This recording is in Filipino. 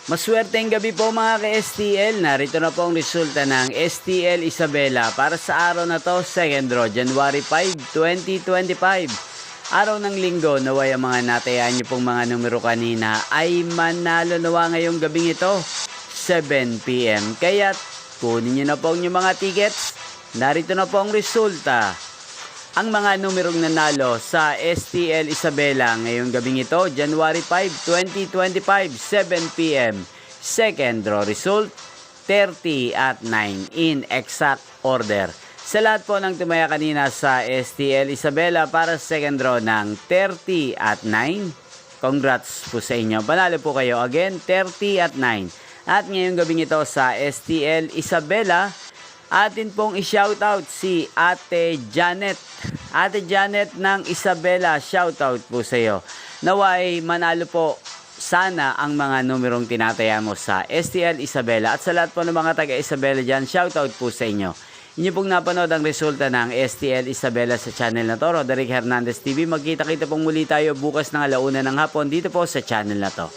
Maswerteng gabi po mga ka-STL. Narito na po ang resulta ng STL Isabela para sa araw na to, second draw, January 5, 2025. Araw ng linggo, naway ang mga natayaan niyo pong mga numero kanina ay manalo nawa ngayong gabing ito, 7 PM. Kaya kunin niyo na po ang inyong mga tickets. Narito na po ang resulta. Ang mga numerong nanalo sa STL Isabela ngayong gabing ito, January 5, 2025, 7 PM. Second draw result, 30 at 9 in exact order. Sa lahat po ng tumaya kanina sa STL Isabela para sa second draw ng 30 at 9, congrats po sa inyo. Panalo po kayo again, 30 at 9. At ngayong gabing ito sa STL Isabela, atin pong i-shoutout si Ate Janet. Ate Janet ng Isabela, shoutout po sa iyo. Naway manalo po sana ang mga numerong tinataya mo sa STL Isabela. At sa lahat po ng mga taga Isabela dyan, shoutout po sa inyo. Inyo pong napanood ang resulta ng STL Isabela sa channel na to, Roderick Hernandez TV. Magkita-kita pong muli tayo bukas ng 1:00 ng hapon dito po sa channel na to.